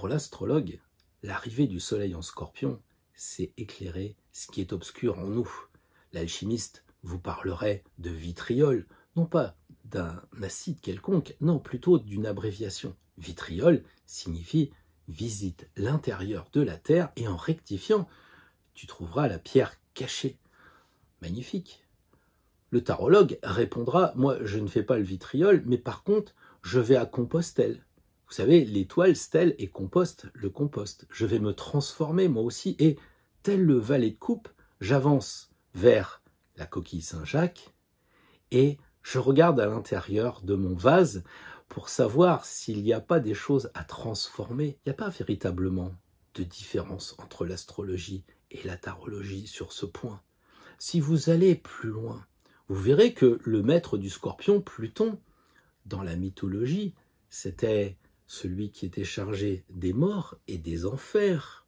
Pour l'astrologue, l'arrivée du soleil en Scorpion, c'est éclairer ce qui est obscur en nous. L'alchimiste vous parlerait de vitriol, non pas d'un acide quelconque, non, plutôt d'une abréviation. Vitriol signifie visite l'intérieur de la Terre et en rectifiant, tu trouveras la pierre cachée. Magnifique. Le tarologue répondra, moi je ne fais pas le vitriol, mais par contre je vais à Compostelle. Vous savez, l'étoile, stèle et compost, le compost. Je vais me transformer moi aussi et, tel le valet de coupe, j'avance vers la coquille Saint-Jacques et je regarde à l'intérieur de mon vase pour savoir s'il n'y a pas des choses à transformer. Il n'y a pas véritablement de différence entre l'astrologie et la tarologie sur ce point. Si vous allez plus loin, vous verrez que le maître du Scorpion, Pluton, dans la mythologie, c'était celui qui était chargé des morts et des enfers.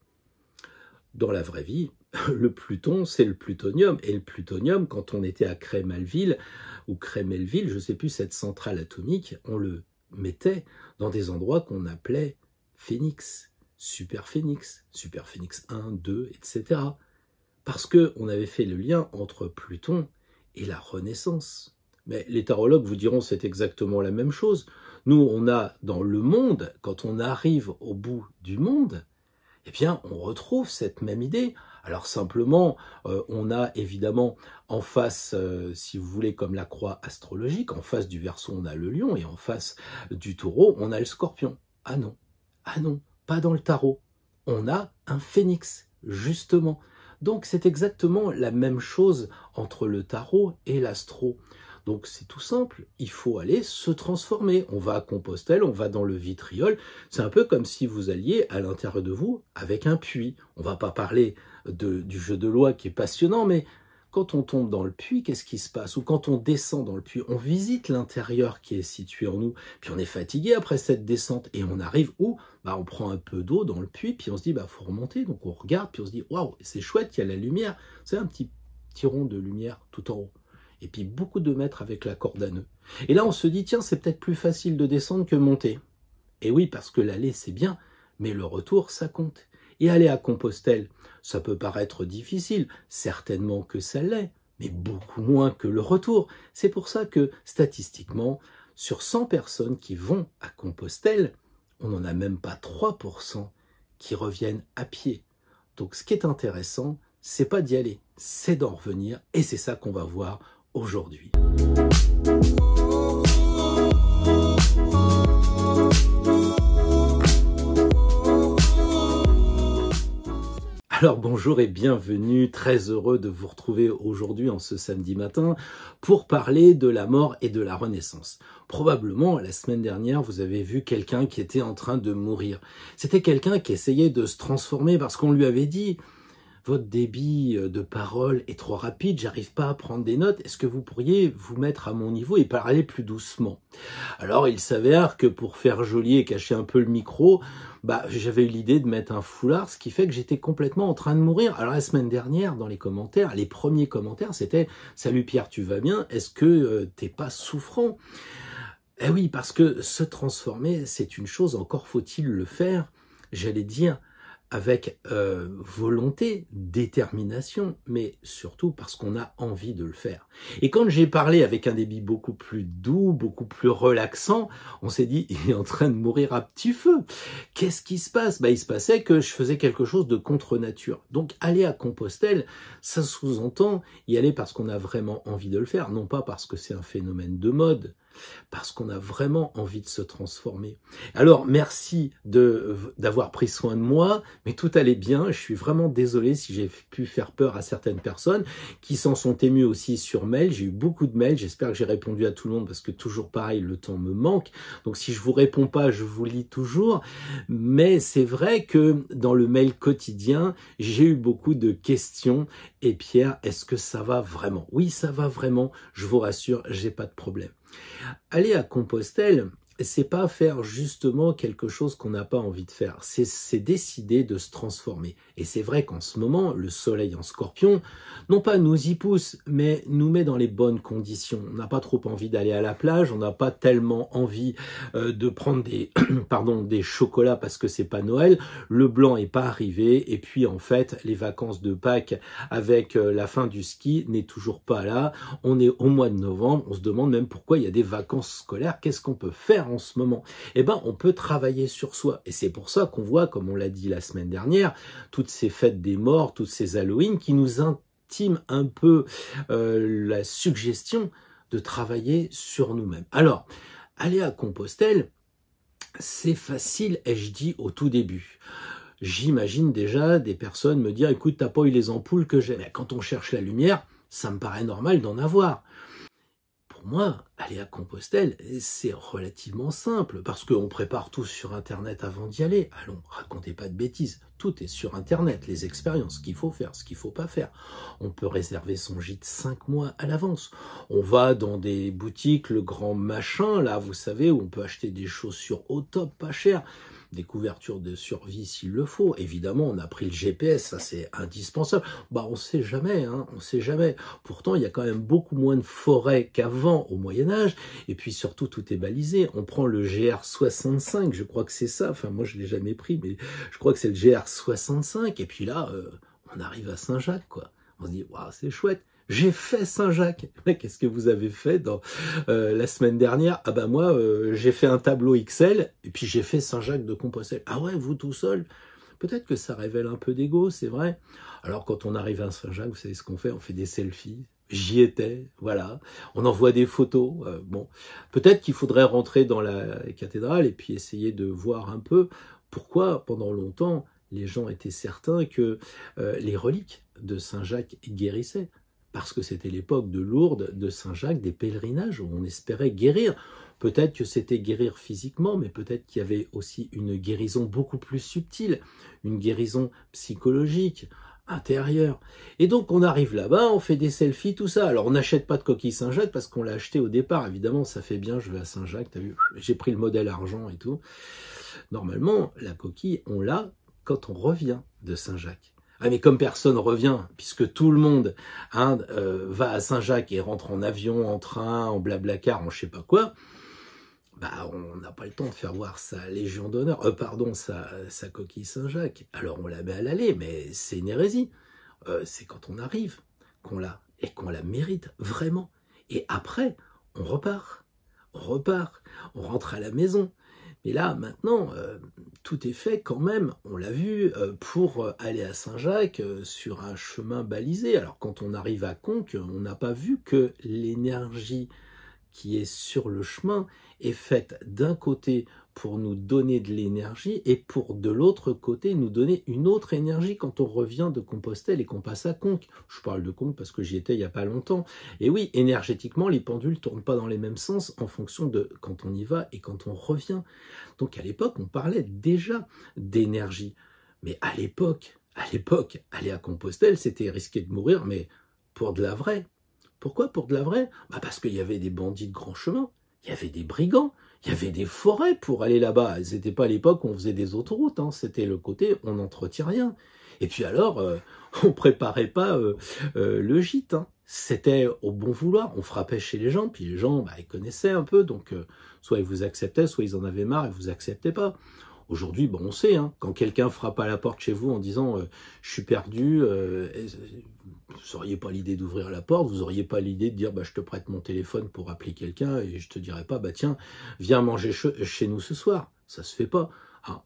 Dans la vraie vie, le Pluton, c'est le plutonium. Et le plutonium, quand on était à Crémelville, ou Crémelville, je ne sais plus, cette centrale atomique, on le mettait dans des endroits qu'on appelait phénix, super phénix 1, 2, etc. Parce qu'on avait fait le lien entre Pluton et la Renaissance. Mais les tarologues vous diront c'est exactement la même chose. Nous, on a dans le monde, quand on arrive au bout du monde, eh bien, on retrouve cette même idée. Alors simplement, on a évidemment en face, si vous voulez, comme la croix astrologique, en face du Verseau, on a le lion, et en face du taureau, on a le scorpion. Ah non, pas dans le tarot. On a un phénix, justement. Donc c'est exactement la même chose entre le tarot et l'astro. Donc c'est tout simple, il faut aller se transformer. On va à Compostelle, on va dans le vitriol. C'est un peu comme si vous alliez à l'intérieur de vous avec un puits. On ne va pas parler du jeu de loi qui est passionnant, mais quand on tombe dans le puits, qu'est-ce qui se passe? Ou quand on descend dans le puits, on visite l'intérieur qui est situé en nous, puis on est fatigué après cette descente, et on arrive où? On prend un peu d'eau dans le puits, puis on se dit, faut remonter, donc on regarde, puis on se dit, waouh, c'est chouette, il y a la lumière. C'est un petit rond de lumière tout en haut. Et puis beaucoup de mètres avec la corde à nœud. Et là, on se dit, tiens, c'est peut-être plus facile de descendre que monter. Et oui, parce que l'aller, c'est bien, mais le retour, ça compte. Et aller à Compostelle, ça peut paraître difficile, certainement que ça l'est, mais beaucoup moins que le retour. C'est pour ça que, statistiquement, sur 100 personnes qui vont à Compostelle, on n'en a même pas 3% qui reviennent à pied. Donc ce qui est intéressant, c'est pas d'y aller, c'est d'en revenir, et c'est ça qu'on va voir aujourd'hui. Alors bonjour et bienvenue, très heureux de vous retrouver aujourd'hui en ce samedi matin pour parler de la mort et de la renaissance. Probablement la semaine dernière vous avez vu quelqu'un qui était en train de mourir. C'était quelqu'un qui essayait de se transformer parce qu'on lui avait dit votre débit de parole est trop rapide, j'arrive pas à prendre des notes, est-ce que vous pourriez vous mettre à mon niveau et parler plus doucement? Alors il s'avère que pour faire joli et cacher un peu le micro, j'avais eu l'idée de mettre un foulard, ce qui fait que j'étais complètement en train de mourir. Alors la semaine dernière, dans les commentaires, les premiers commentaires, c'était « Salut Pierre, tu vas bien? Est-ce que t'es pas souffrant ?» Eh oui, parce que se transformer, c'est une chose, encore faut-il le faire, j'allais dire, avec volonté, détermination, mais surtout parce qu'on a envie de le faire. Et quand j'ai parlé avec un débit beaucoup plus doux, beaucoup plus relaxant, on s'est dit, il est en train de mourir à petit feu. Qu'est-ce qui se passe? Il se passait que je faisais quelque chose de contre nature. Donc aller à Compostelle, ça sous-entend y aller parce qu'on a vraiment envie de le faire, non pas parce que c'est un phénomène de mode, parce qu'on a vraiment envie de se transformer. Alors, merci d'avoir pris soin de moi, mais tout allait bien. Je suis vraiment désolé si j'ai pu faire peur à certaines personnes qui s'en sont émues aussi sur mail. J'ai eu beaucoup de mails, j'espère que j'ai répondu à tout le monde parce que toujours pareil, le temps me manque. Donc si je vous réponds pas, je vous lis toujours. Mais c'est vrai que dans le mail quotidien, j'ai eu beaucoup de questions. Et Pierre, est-ce que ça va vraiment? Oui, ça va vraiment, je vous rassure, j'ai pas de problème. Aller à Compostelle, c'est pas faire justement quelque chose qu'on n'a pas envie de faire, c'est décider de se transformer. Et c'est vrai qu'en ce moment, le soleil en Scorpion, non pas nous y pousse, mais nous met dans les bonnes conditions. On n'a pas trop envie d'aller à la plage, on n'a pas tellement envie de prendre des, pardon, des chocolats parce que c'est pas Noël, le blanc est pas arrivé, et puis en fait, les vacances de Pâques avec la fin du ski n'est toujours pas là. On est au mois de novembre, on se demande même pourquoi il y a des vacances scolaires, qu'est-ce qu'on peut faire en ce moment? Eh ben, on peut travailler sur soi. Et c'est pour ça qu'on voit, comme on l'a dit la semaine dernière, toutes ces fêtes des morts, toutes ces Halloween qui nous intiment un peu la suggestion de travailler sur nous-mêmes. Alors, aller à Compostelle, c'est facile, ai-je dit au tout début. J'imagine déjà des personnes me dire, écoute, t'as pas eu les ampoules que j'ai. Mais quand on cherche la lumière, ça me paraît normal d'en avoir. Pour moi, aller à Compostelle, c'est relativement simple, parce qu'on prépare tout sur Internet avant d'y aller. Allons, racontez pas de bêtises, tout est sur Internet, les expériences, ce qu'il faut faire, ce qu'il faut pas faire. On peut réserver son gîte 5 mois à l'avance. On va dans des boutiques, le grand machin, là, vous savez, où on peut acheter des chaussures au top, pas cher, des couvertures de survie s'il le faut. Évidemment, on a pris le GPS, ça c'est indispensable. Bah, on sait jamais, hein, on sait jamais. Pourtant, il y a quand même beaucoup moins de forêts qu'avant au Moyen-Âge, et puis surtout, tout est balisé. On prend le GR65, je crois que c'est ça, enfin moi je l'ai jamais pris, mais je crois que c'est le GR65, et puis là, on arrive à Saint-Jacques, quoi. On se dit, waouh, c'est chouette. J'ai fait Saint-Jacques. Mais qu'est-ce que vous avez fait dans la semaine dernière? Ah ben moi, j'ai fait un tableau XL et puis j'ai fait Saint-Jacques de Compostelle. Ah ouais, vous tout seul? Peut-être que ça révèle un peu d'ego, c'est vrai. Alors quand on arrive à Saint-Jacques, vous savez ce qu'on fait? On fait des selfies. J'y étais, voilà. On envoie des photos. Bon, peut-être qu'il faudrait rentrer dans la cathédrale et puis essayer de voir un peu pourquoi pendant longtemps les gens étaient certains que les reliques de Saint-Jacques guérissaient. Parce que c'était l'époque de Lourdes, de Saint-Jacques, des pèlerinages où on espérait guérir. Peut-être que c'était guérir physiquement, mais peut-être qu'il y avait aussi une guérison beaucoup plus subtile, une guérison psychologique, intérieure. Et donc on arrive là-bas, on fait des selfies, tout ça. Alors on n'achète pas de coquille Saint-Jacques parce qu'on l'a acheté au départ. Évidemment, ça fait bien, je vais à Saint-Jacques, t'as vu, j'ai pris le modèle argent et tout. Normalement, la coquille, on l'a quand on revient de Saint-Jacques. Ah, mais comme personne revient, puisque tout le monde va à Saint-Jacques et rentre en avion, en train, en blablacar, en je sais pas quoi, bah on n'a pas le temps de faire voir sa Légion d'honneur, sa coquille Saint-Jacques. Alors on la met à l'aller, mais c'est une hérésie. C'est quand on arrive qu'on l'a, et qu'on la mérite vraiment. Et après, on repart, on rentre à la maison. Mais là, maintenant, tout est fait quand même, on l'a vu, pour aller à Saint-Jacques sur un chemin balisé. Alors quand on arrive à Conques, on n'a pas vu que l'énergie qui est sur le chemin est faite d'un côté pour nous donner de l'énergie et pour de l'autre côté nous donner une autre énergie quand on revient de Compostelle et qu'on passe à Conques. Je parle de Conques parce que j'y étais il n'y a pas longtemps. Et oui, énergétiquement, les pendules ne tournent pas dans les mêmes sens en fonction de quand on y va et quand on revient. Donc à l'époque, on parlait déjà d'énergie. Mais à l'époque, aller à Compostelle, c'était risquer de mourir, mais pour de la vraie. Pourquoi pour de la vraie? Bah parce qu'il y avait des bandits de grand chemin, il y avait des brigands, il y avait des forêts pour aller là-bas. C'était pas l'époque où on faisait des autoroutes, hein. C'était le côté on n'entretient rien. Et puis alors, on préparait pas le gîte, hein. C'était au bon vouloir, on frappait chez les gens, puis les gens, bah, ils connaissaient un peu, donc soit ils vous acceptaient, soit ils en avaient marre et vous acceptaient pas. Aujourd'hui, bon, on sait, hein, quand quelqu'un frappe à la porte chez vous en disant je suis perdu, vous n'auriez pas l'idée d'ouvrir la porte, vous n'auriez pas l'idée de dire bah, je te prête mon téléphone pour appeler quelqu'un et je te dirais pas bah tiens, viens manger chez nous ce soir. Ça se fait pas. Ah,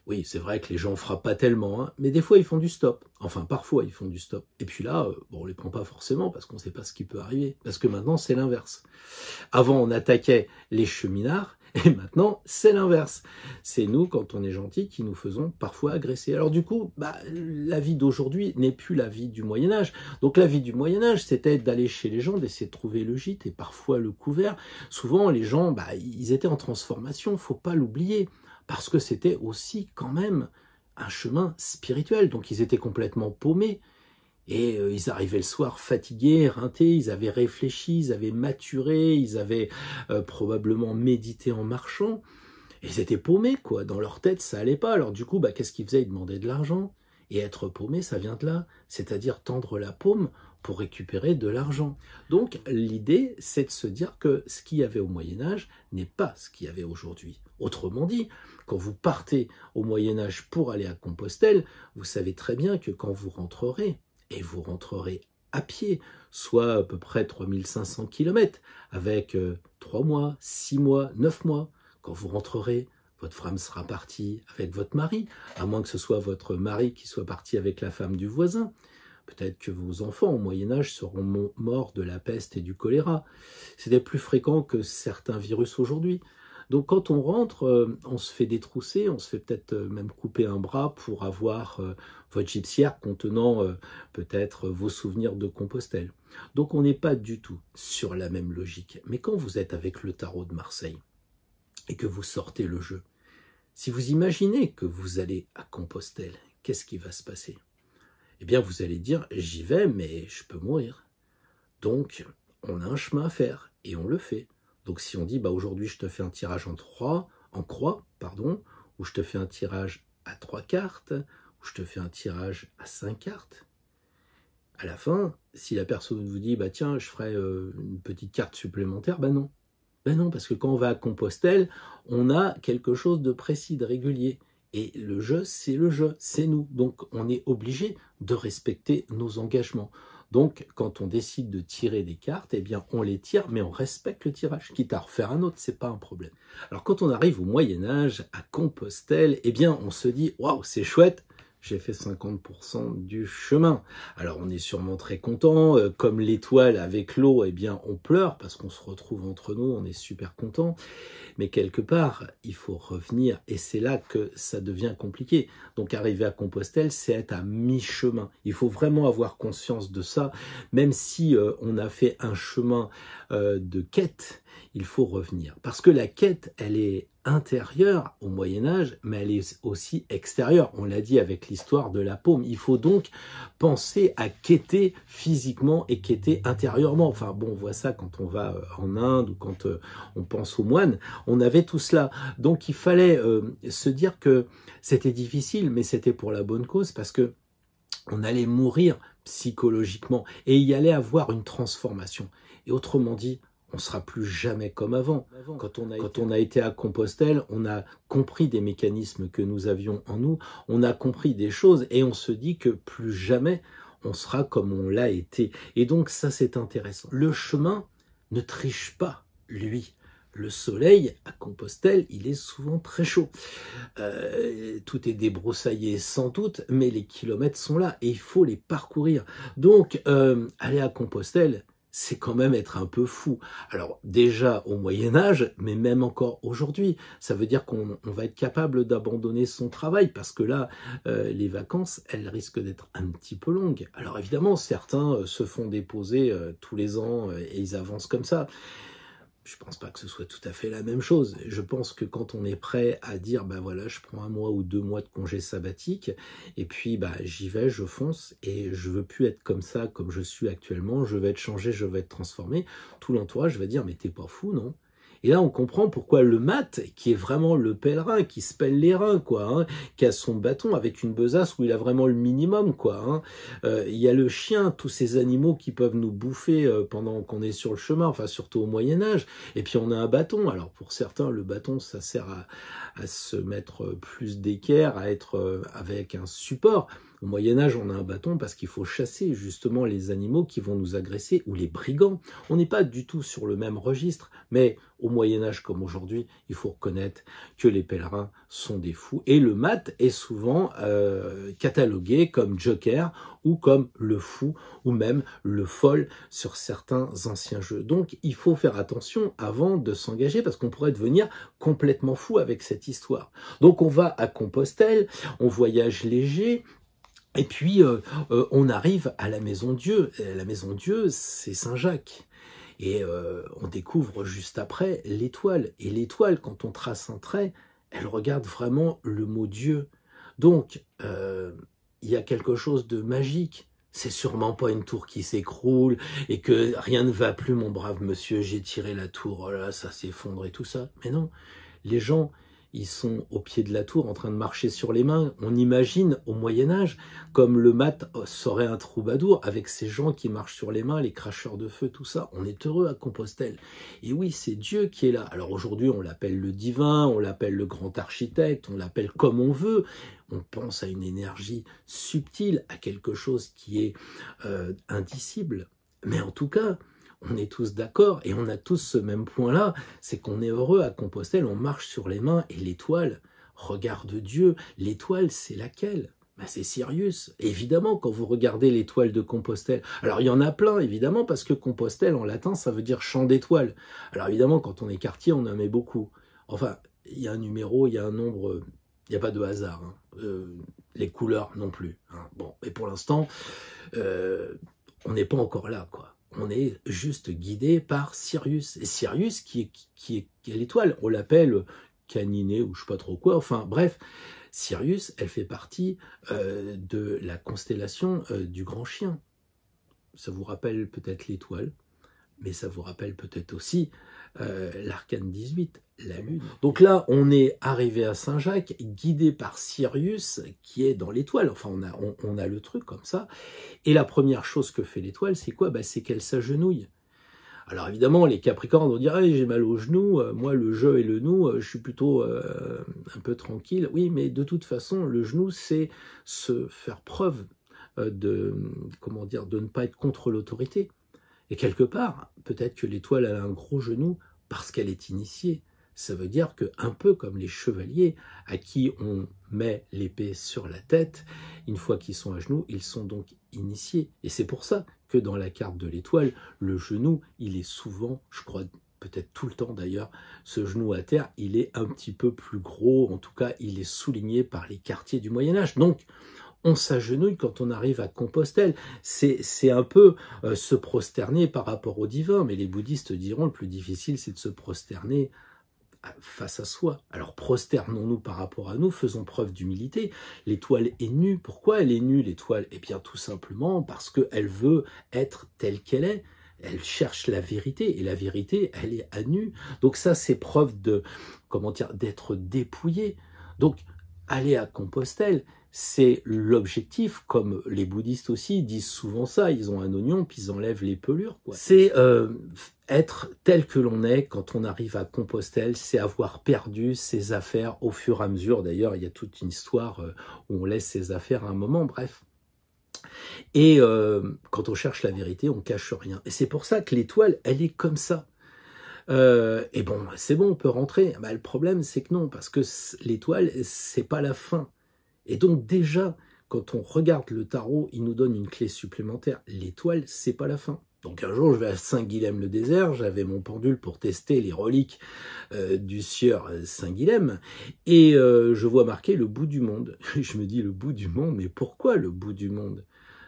oui, c'est vrai que les gens frappent pas tellement, hein, mais des fois ils font du stop. Enfin, parfois ils font du stop. Et puis là, bon, on les prend pas forcément parce qu'on sait pas ce qui peut arriver. Parce que maintenant, c'est l'inverse. Avant, on attaquait les cheminards et maintenant, c'est l'inverse. C'est nous, quand on est gentil, qui nous faisons parfois agresser. Alors du coup, bah, la vie d'aujourd'hui n'est plus la vie du Moyen-Âge. Donc la vie du Moyen-Âge, c'était d'aller chez les gens, d'essayer de trouver le gîte et parfois le couvert. Souvent, les gens, bah, ils étaient en transformation, faut pas l'oublier. Parce que c'était aussi quand même un chemin spirituel. Donc ils étaient complètement paumés. Et ils arrivaient le soir fatigués, éreintés, ils avaient réfléchi, ils avaient maturé, ils avaient probablement médité en marchant. Et ils étaient paumés, quoi. Dans leur tête, ça allait pas. Alors du coup, qu'est-ce qu'ils faisaient? Ils demandaient de l'argent. Et être paumé, ça vient de là. C'est-à-dire tendre la paume pour récupérer de l'argent. Donc l'idée, c'est de se dire que ce qu'il y avait au Moyen-Âge n'est pas ce qu'il y avait aujourd'hui. Autrement dit, quand vous partez au Moyen-Âge pour aller à Compostelle, vous savez très bien que quand vous rentrerez, et vous rentrerez à pied, soit à peu près 3500 km, avec 3 mois, 6 mois, 9 mois. Quand vous rentrerez, votre femme sera partie avec votre mari, à moins que ce soit votre mari qui soit parti avec la femme du voisin. Peut-être que vos enfants au Moyen-Âge seront morts de la peste et du choléra. C'était plus fréquent que certains virus aujourd'hui. Donc quand on rentre, on se fait détrousser, on se fait peut-être même couper un bras pour avoir votre gipsière contenant peut-être vos souvenirs de Compostelle. Donc on n'est pas du tout sur la même logique. Mais quand vous êtes avec le tarot de Marseille et que vous sortez le jeu, si vous imaginez que vous allez à Compostelle, qu'est-ce qui va se passer? Eh bien vous allez dire, j'y vais mais je peux mourir. Donc on a un chemin à faire et on le fait. Donc si on dit, aujourd'hui je te fais un tirage en croix, ou je te fais un tirage à 3 cartes, ou je te fais un tirage à 5 cartes, à la fin, si la personne vous dit, tiens, je ferai une petite carte supplémentaire, non. Non, parce que quand on va à Compostelle, on a quelque chose de précis, de régulier. Et le jeu, c'est nous. Donc on est obligé de respecter nos engagements. Donc, quand on décide de tirer des cartes, eh bien, on les tire, mais on respecte le tirage. Quitte à refaire un autre, c'est pas un problème. Alors, quand on arrive au Moyen-Âge, à Compostelle, eh bien, on se dit, waouh, c'est chouette, j'ai fait 50% du chemin. Alors, on est sûrement très content. Comme l'étoile avec l'eau, eh bien, on pleure parce qu'on se retrouve entre nous, on est super content. Mais quelque part, il faut revenir et c'est là que ça devient compliqué. Donc arriver à Compostelle, c'est être à mi-chemin. Il faut vraiment avoir conscience de ça. Même si on a fait un chemin de quête, il faut revenir. Parce que la quête, elle est intérieure au Moyen-Âge, mais elle est aussi extérieure. On l'a dit avec l'histoire de la paume. Il faut donc penser à quêter physiquement et quêter intérieurement. Enfin bon, on voit ça quand on va en Inde ou quand on pense aux moines. On avait tout cela. Donc il fallait se dire que c'était difficile, mais c'était pour la bonne cause parce que on allait mourir psychologiquement et il y allait avoir une transformation. Et autrement dit, on ne sera plus jamais comme avant. Quand on a été à Compostelle, on a compris des mécanismes que nous avions en nous, on a compris des choses et on se dit que plus jamais on sera comme on l'a été. Et donc ça, c'est intéressant. Le chemin ne triche pas, lui. Le soleil, à Compostelle, il est souvent très chaud. Tout est débroussaillé sans doute, mais les kilomètres sont là et il faut les parcourir. Donc, aller à Compostelle, c'est quand même être un peu fou. Alors déjà au Moyen-Âge, mais même encore aujourd'hui, ça veut dire qu'on va être capable d'abandonner son travail parce que là, les vacances, elles risquent d'être un petit peu longues. Alors évidemment, certains se font déposer tous les ans et ils avancent comme ça. Je pense pas que ce soit tout à fait la même chose. Je pense que quand on est prêt à dire, voilà, je prends 1 mois ou 2 mois de congé sabbatique, et puis j'y vais, je fonce, et je veux plus être comme ça, comme je suis actuellement, je vais être changé, je vais être transformé, tout l'entourage va dire, mais t'es pas fou, non? Et là, on comprend pourquoi le mat, qui est vraiment le pèlerin, qui se pèle les reins, qui a son bâton avec une besace où il a vraiment le minimum, il y a le chien, tous ces animaux qui peuvent nous bouffer pendant qu'on est sur le chemin, enfin surtout au Moyen-Âge. Et puis on a un bâton. Alors pour certains, le bâton, ça sert à se mettre plus d'équerre, à être avec un support. Au Moyen-Âge, on a un bâton parce qu'il faut chasser justement les animaux qui vont nous agresser ou les brigands. On n'est pas du tout sur le même registre, mais au Moyen-Âge comme aujourd'hui, il faut reconnaître que les pèlerins sont des fous. Et le mat est souvent catalogué comme joker ou comme le fou ou même le folle sur certains anciens jeux. Donc il faut faire attention avant de s'engager parce qu'on pourrait devenir complètement fou avec cette histoire. Donc on va à Compostelle, on voyage léger. Et puis, on arrive à la Maison Dieu. La Maison Dieu, c'est Saint-Jacques. Et on découvre juste après l'étoile. Et l'étoile, quand on trace un trait, elle regarde vraiment le mot Dieu. Donc, il y a quelque chose de magique. c'est sûrement pas une tour qui s'écroule et que rien ne va plus, mon brave monsieur, j'ai tiré la tour, oh là, ça s'effondre et tout ça. Mais non, les gens, ils sont au pied de la tour en train de marcher sur les mains. On imagine au Moyen-Âge, comme le mat serait un troubadour, avec ces gens qui marchent sur les mains, les cracheurs de feu, tout ça. On est heureux à Compostelle. Et oui, c'est Dieu qui est là. Alors aujourd'hui, on l'appelle le divin, on l'appelle le grand architecte, on l'appelle comme on veut. On pense à une énergie subtile, à quelque chose qui est indicible. Mais en tout cas, on est tous d'accord et on a tous ce même point-là, c'est qu'on est heureux à Compostelle, on marche sur les mains et l'étoile, regarde Dieu, l'étoile c'est laquelle? Ben, c'est Sirius. Évidemment, quand vous regardez l'étoile de Compostelle, alors il y en a plein évidemment parce que Compostelle en latin ça veut dire champ d'étoiles. Alors évidemment quand on est quartier on en met beaucoup. Enfin, il y a un numéro, il y a un nombre, il n'y a pas de hasard, hein. Les couleurs non plus. Hein. Bon, et pour l'instant, on n'est pas encore là, quoi. On est juste guidé par Sirius. Et Sirius qui est l'étoile, on l'appelle Caniné ou je sais pas trop quoi, enfin bref, Sirius, elle fait partie de la constellation du Grand Chien. Ça vous rappelle peut-être l'étoile, mais ça vous rappelle peut-être aussi l'arcane 18, la Lune. Donc là, on est arrivé à Saint-Jacques, guidé par Sirius, qui est dans l'étoile. Enfin, on a le truc comme ça. Et la première chose que fait l'étoile, c'est quoi? C'est qu'elle s'agenouille. Alors évidemment, les Capricornes vont dire hey, « j'ai mal aux genoux, moi le je et le nous, je suis plutôt un peu tranquille. » Oui, mais de toute façon, le genou, c'est se faire preuve de ne pas être contre l'autorité. Et quelque part, peut-être que l'étoile a un gros genou parce qu'elle est initiée. Ça veut dire que, un peu comme les chevaliers à qui on met l'épée sur la tête, une fois qu'ils sont à genoux, ils sont donc initiés. Et c'est pour ça que dans la carte de l'étoile, le genou, il est souvent, je crois peut-être tout le temps d'ailleurs, ce genou à terre, il est un petit peu plus gros, en tout cas, il est souligné par les quartiers du Moyen-Âge. Donc, on s'agenouille quand on arrive à Compostelle. C'est un peu se prosterner par rapport au divin, mais les bouddhistes diront le plus difficile, c'est de se prosterner face à soi. Alors prosternons-nous par rapport à nous, faisons preuve d'humilité. L'étoile est nue. Pourquoi elle est nue, l'étoile? Eh bien tout simplement parce qu'elle veut être telle qu'elle est. Elle cherche la vérité, et la vérité, elle est à nu. Donc ça, c'est preuve de, d'être dépouillé. Donc, aller à Compostelle, c'est l'objectif, comme les bouddhistes aussi disent souvent ça, ils ont un oignon puis ils enlèvent les pelures. C'est être tel que l'on est quand on arrive à Compostelle, c'est avoir perdu ses affaires au fur et à mesure. D'ailleurs, il y a toute une histoire où on laisse ses affaires à un moment, bref. Et quand on cherche la vérité, on cache rien. Et c'est pour ça que l'étoile, elle est comme ça. Et bon, c'est bon, on peut rentrer. Le problème, c'est que non, parce que l'étoile, c'est pas la fin. Et donc déjà, quand on regarde le tarot, il nous donne une clé supplémentaire. L'étoile, c'est pas la fin. Donc un jour, je vais à Saint-Guilhem-le-Désert, j'avais mon pendule pour tester les reliques du sieur Saint-Guilhem, et je vois marqué le bout du monde. Je me dis, le bout du monde, mais pourquoi le bout du monde?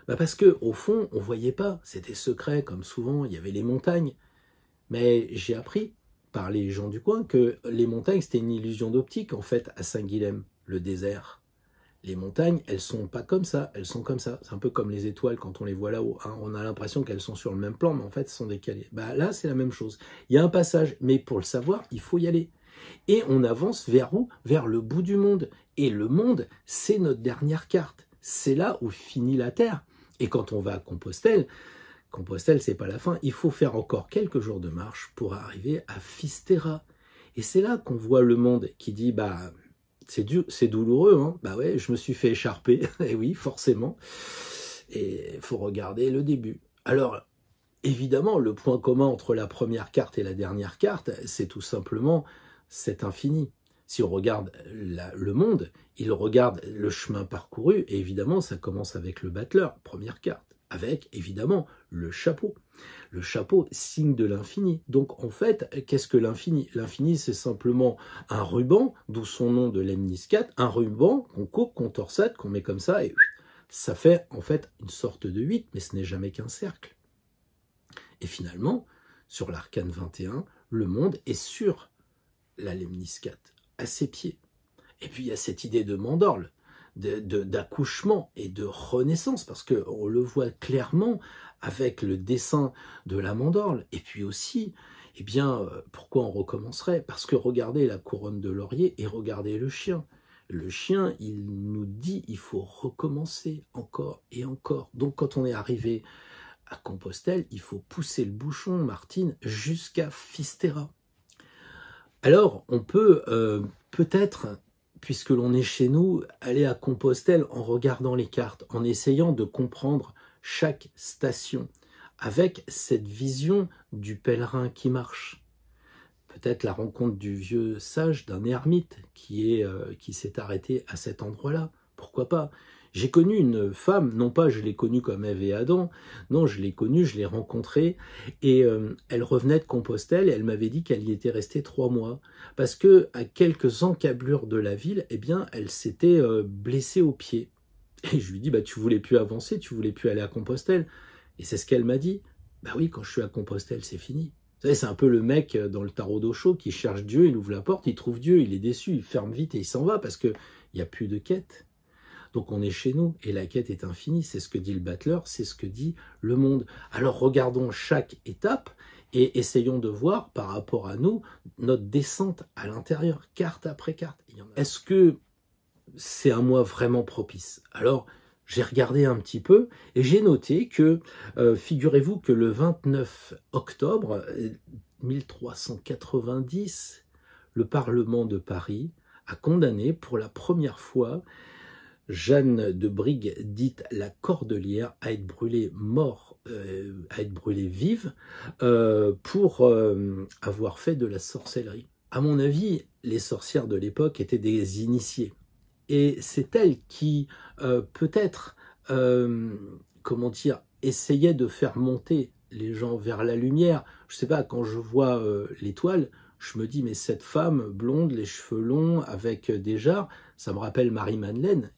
Parce que au fond, on voyait pas, c'était secret, comme souvent, il y avait les montagnes. Mais j'ai appris par les gens du coin que les montagnes, c'était une illusion d'optique, en fait, à Saint-Guilhem, le désert. Les montagnes, elles sont pas comme ça, elles sont comme ça. C'est un peu comme les étoiles quand on les voit là-haut. Hein. On a l'impression qu'elles sont sur le même plan, mais en fait, elles sont décalées. Là, c'est la même chose. Il y a un passage, mais pour le savoir, il faut y aller. Et on avance vers où? Vers le bout du monde. Et le monde, c'est notre dernière carte. C'est là où finit la Terre. Et quand on va à Compostelle, Compostelle, c'est pas la fin. Il faut faire encore quelques jours de marche pour arriver à Fisterra. Et c'est là qu'on voit le monde qui dit, c'est douloureux, hein. Ouais, je me suis fait écharper. Et oui, forcément. Et il faut regarder le début. Alors, évidemment, le point commun entre la première carte et la dernière carte, c'est tout simplement cet infini. Si on regarde le monde, il regarde le chemin parcouru, et évidemment, ça commence avec le battleur, première carte, avec, évidemment, le chapeau. Le chapeau, signe de l'infini. Donc, en fait, qu'est-ce que l'infini? L'infini, c'est simplement un ruban, d'où son nom de lemniscate, un ruban qu'on coupe, qu'on torsade, qu'on met comme ça, et ça fait, en fait, une sorte de 8, mais ce n'est jamais qu'un cercle. Et finalement, sur l'arcane 21, le monde est sur la lemniscate, à ses pieds. Et puis, il y a cette idée de mandorle. d'accouchement et de renaissance, parce qu'on le voit clairement avec le dessin de la mandorle. Et puis aussi, eh bien, pourquoi on recommencerait? Parce que regardez la couronne de laurier et regardez le chien. Le chien, il nous dit il faut recommencer encore et encore. Donc quand on est arrivé à Compostelle, il faut pousser le bouchon, Martine, jusqu'à Fisterra. Alors, on peut peut-être, puisque l'on est chez nous, aller à Compostelle en regardant les cartes, en essayant de comprendre chaque station, avec cette vision du pèlerin qui marche. Peut-être la rencontre du vieux sage, d'un ermite qui s'est arrêté à cet endroit-là. Pourquoi pas? J'ai connu une femme, non pas je l'ai connue comme Ève et Adam, non, je l'ai connue, je l'ai rencontrée, et elle revenait de Compostelle et elle m'avait dit qu'elle y était restée 3 mois, parce que à quelques encablures de la ville, eh bien, elle s'était blessée au pied. Et je lui dis, bah, tu voulais plus avancer, tu voulais plus aller à Compostelle. Et c'est ce qu'elle m'a dit. Bah oui, quand je suis à Compostelle, c'est fini. Vous savez, c'est un peu le mec dans le tarot d'Osho qui cherche Dieu, il ouvre la porte, il trouve Dieu, il est déçu, il ferme vite et il s'en va parce qu'il n'y a plus de quête. Donc on est chez nous et la quête est infinie, c'est ce que dit le battleur, c'est ce que dit le monde. Alors regardons chaque étape et essayons de voir par rapport à nous notre descente à l'intérieur, carte après carte. Est-ce que c'est un mois vraiment propice? Alors j'ai regardé un petit peu et j'ai noté que, figurez-vous que le 29 octobre 1390, le Parlement de Paris a condamné pour la première fois Jeanne de Brigue, dite la Cordelière, à être brûlée à être brûlée vive pour avoir fait de la sorcellerie. À mon avis, les sorcières de l'époque étaient des initiés. Et c'est elles qui, peut-être, comment dire, essayaient de faire monter les gens vers la lumière. Je sais pas, quand je vois l'étoile, je me dis, mais cette femme blonde, les cheveux longs, avec des jarres, ça me rappelle Marie-Madeleine.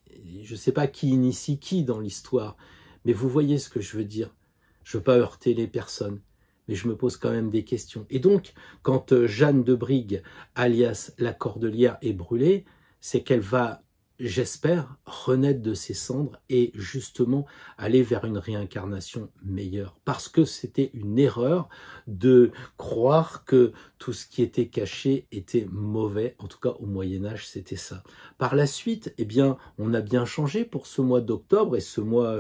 Je sais pas qui initie qui dans l'histoire, mais vous voyez ce que je veux dire. Je veux pas heurter les personnes, mais je me pose quand même des questions. Et donc, quand Jeanne de Brigue, alias la Cordelière, est brûlée, c'est qu'elle va, j'espère, renaître de ses cendres et justement aller vers une réincarnation meilleure. Parce que c'était une erreur de croire que tout ce qui était caché était mauvais. En tout cas, au Moyen-Âge, c'était ça. Par la suite, eh bien, on a bien changé pour ce mois d'octobre et ce mois,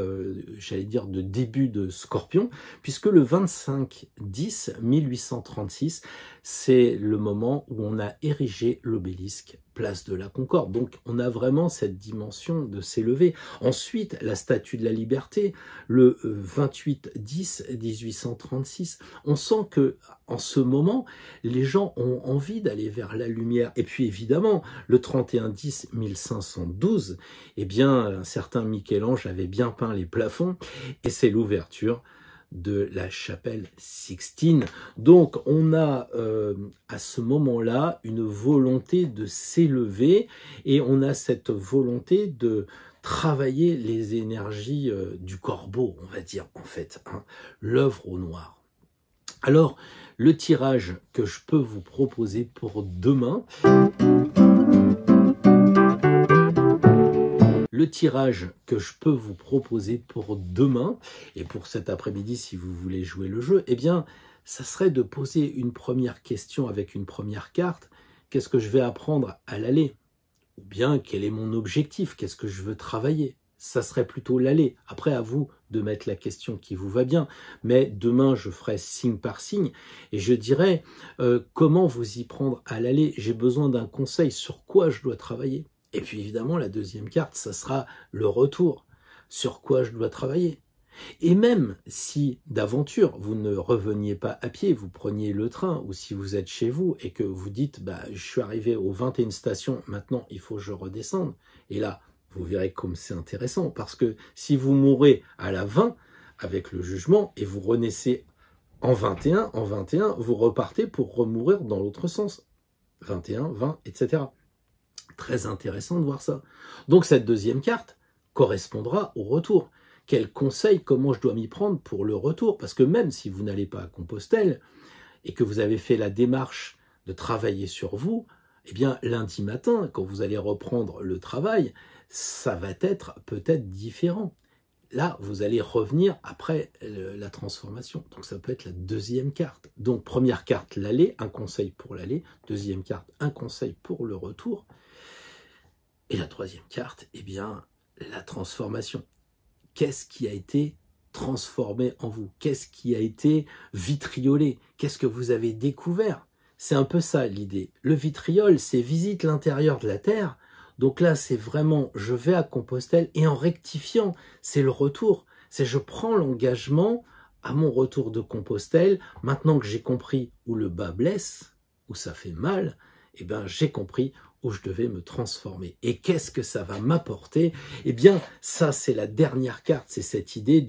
j'allais dire, de début de Scorpion, puisque le 25-10-1836, c'est le moment où on a érigé l'obélisque place de la Concorde. Donc, on a vraiment cette dimension de s'élever. Ensuite, la Statue de la Liberté, le 28-10-1836. On sent que, en ce moment, les gens ont envie d'aller vers la lumière. Et puis, évidemment, le 31-10-1512, eh bien, un certain Michel-Ange avait bien peint les plafonds, et c'est l'ouverture de la chapelle Sixtine. Donc on a à ce moment-là une volonté de s'élever et on a cette volonté de travailler les énergies du corbeau, on va dire en fait, hein, l'œuvre au noir. Alors le tirage que je peux vous proposer pour demain, le tirage que je peux vous proposer pour demain, et pour cet après-midi si vous voulez jouer le jeu, eh bien, ça serait de poser une première question avec une première carte. Qu'est-ce que je vais apprendre à l'aller? Ou bien, quel est mon objectif? Qu'est-ce que je veux travailler? Ça serait plutôt l'aller. Après, à vous de mettre la question qui vous va bien. Mais demain, je ferai signe par signe et je dirai comment vous y prendre à l'aller. J'ai besoin d'un conseil sur quoi je dois travailler. Et puis évidemment, la deuxième carte, ça sera le retour. Sur quoi je dois travailler. Et même si d'aventure, vous ne reveniez pas à pied, vous preniez le train, ou si vous êtes chez vous et que vous dites, bah, je suis arrivé aux 21 stations, maintenant il faut que je redescende. Et là, vous verrez comme c'est intéressant, parce que si vous mourrez à la 20 avec le jugement et vous renaissez en 21, vous repartez pour remourir dans l'autre sens. 21, 20, etc. Très intéressant de voir ça. Donc cette deuxième carte correspondra au retour. Quel conseil, comment je dois m'y prendre pour le retour? Parce que même si vous n'allez pas à Compostelle et que vous avez fait la démarche de travailler sur vous, eh bien lundi matin, quand vous allez reprendre le travail, ça va être peut-être différent. Là, vous allez revenir après la transformation. Donc, ça peut être la deuxième carte. Donc, première carte, l'aller, un conseil pour l'aller. Deuxième carte, un conseil pour le retour. Et la troisième carte, eh bien, la transformation. Qu'est-ce qui a été transformé en vous? Qu'est-ce qui a été vitriolé? Qu'est-ce que vous avez découvert? C'est un peu ça l'idée. Le vitriol, c'est visite l'intérieur de la Terre. Donc là, c'est vraiment, je vais à Compostelle et en rectifiant, c'est le retour. C'est je prends l'engagement à mon retour de Compostelle. Maintenant que j'ai compris où le bas blesse, où ça fait mal, eh bien, j'ai compris où je devais me transformer. Et qu'est-ce que ça va m'apporter? Eh bien, ça, c'est la dernière carte. C'est cette idée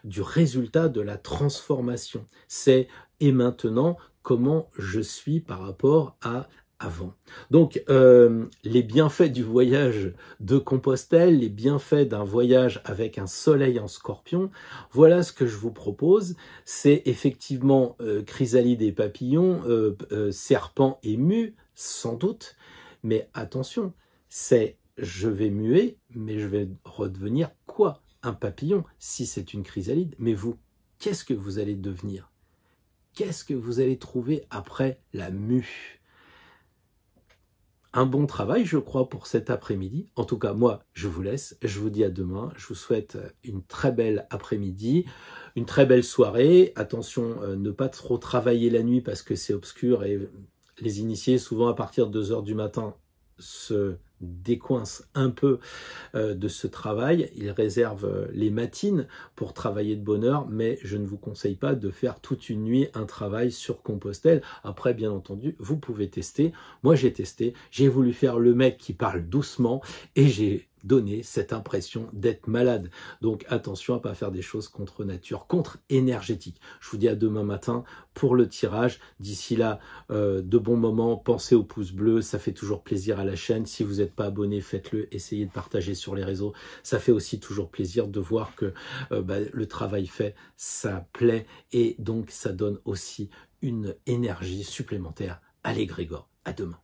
du résultat de la transformation. C'est, et maintenant, comment je suis par rapport à avant. Donc, les bienfaits du voyage de Compostelle, les bienfaits d'un voyage avec un soleil en scorpion, voilà ce que je vous propose. C'est effectivement chrysalide et papillon, serpent et mue, sans doute, mais attention, c'est je vais muer, mais je vais redevenir quoi? Un papillon, si c'est une chrysalide. Mais vous, qu'est-ce que vous allez devenir? Qu'est-ce que vous allez trouver après la mue? Un bon travail, je crois, pour cet après-midi. En tout cas, moi, je vous laisse. Je vous dis à demain. Je vous souhaite une très belle après-midi, une très belle soirée. Attention, ne pas trop travailler la nuit parce que c'est obscur et les initiés, souvent à partir de 2 heures du matin, se décoincent un peu de ce travail. Ils réservent les matines pour travailler de bonne heure, mais je ne vous conseille pas de faire toute une nuit un travail sur Compostelle. Après, bien entendu, vous pouvez tester. Moi, j'ai testé. J'ai voulu faire le mec qui parle doucement et j'ai donné cette impression d'être malade. Donc attention à ne pas faire des choses contre nature, contre énergétique. Je vous dis à demain matin pour le tirage. D'ici là, de bons moments, pensez au pouce bleu, ça fait toujours plaisir à la chaîne. Si vous n'êtes pas abonné, faites-le, essayez de partager sur les réseaux. Ça fait aussi toujours plaisir de voir que le travail fait, ça plaît et donc ça donne aussi une énergie supplémentaire à l'égrégore. À demain.